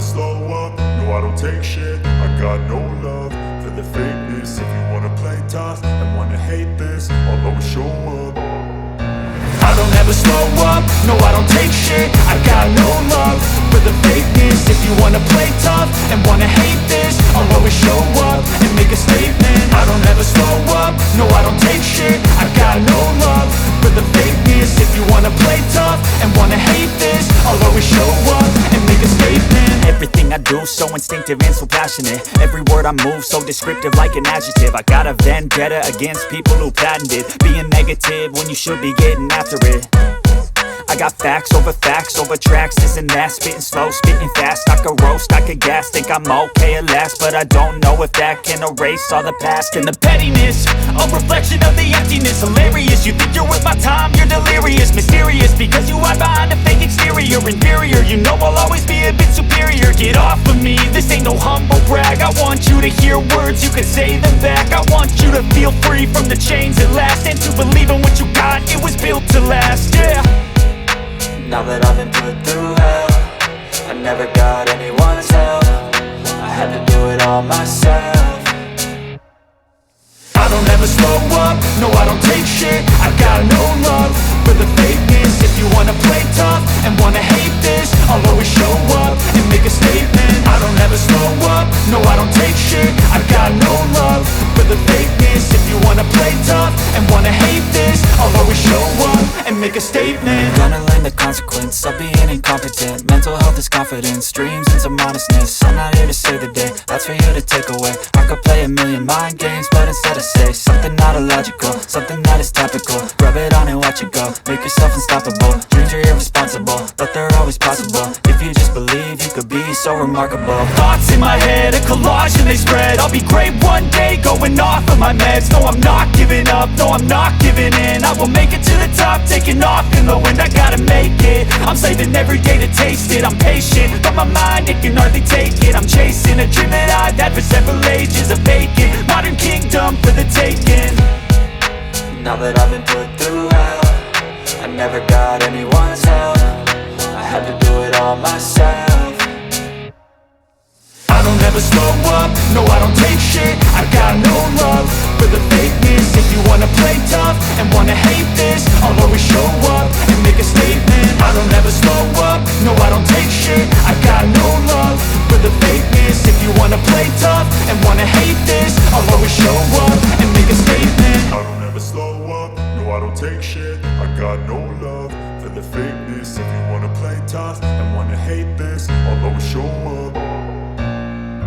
slow up, no I don't take shit. I got no love for the fakeness. If you wanna play tough and wanna hate this, I'll always show up. I don't ever slow up, no I don't take shit. I got no love for the fakeness. If you wanna play tough and wanna hate this, I'll always show up and make a statement. I don't ever slow up, no I don't take shit. I got no love for the fakeness. If you wanna play tough and wanna hate this, I'll always show up and make a statement. Everything I do so instinctive and so passionate. Every word I move so descriptive like an adjective. I got a vendetta against people who patented being negative when you should be getting after it. I got facts over tracks, this and that. Spitting slow, spitting fast. I could roast, I could gas. Think I'm okay at last, but I don't know if that can erase all the past. And the pettiness, a reflection of the emptiness. Hilarious, you think you're worth my time, you're delirious. Mysterious, because you hide behind a fake exterior. Inferior, you know I'll always be a bit superior. Get off of me, this ain't no humble brag. I want you to hear words, you can say them back. I want you to feel free from the chains at last, and to believe in what you got, it was built to last, yeah. Now that I've been put through hell, I never got anyone's help. I had to do it all myself. I don't ever slow up, no I don't take shit. I got no love for the fakeness. If you wanna play tough and wanna hate this, I'll always show up and make a statement. I don't ever slow up, no I don't take shit. I got no love for the fakeness. If you wanna play tough and wanna hate this, I'll always show up and make a statement. Gonna learn the consequence of being incompetent. Mental health is confidence, dreams and some honestness. I'm not here to save the day, that's for you to take away. I could play a million mind games, but instead I say something not illogical, something that is topical. Rub it on and watch it go, make yourself unstoppable. Dreams are irresponsible, but they're always possible. If you just believe, you could be so remarkable. Thoughts in my head, a collage and they spread. I'll be great one day, going off of my meds. No, I'm not giving up, no, I'm not giving in. I will make it to the top, taking off in the wind. I gotta make it, I'm saving every day to taste it. I'm patient, but my mind, it can hardly take it. I'm chasing a dream that I've had for several ages. A vacant, modern kingdom for the taking. Now that I've been put through hell, I never got anyone's help. I had to do it all myself. I don't ever slow up, no I don't take shit. I got no love for the fakeness. If you wanna play tough and wanna hate this, I'll always show up and make a statement. I don't ever slow up, no I don't take shit. I got no love for the fakeness. If you wanna play tough and wanna hate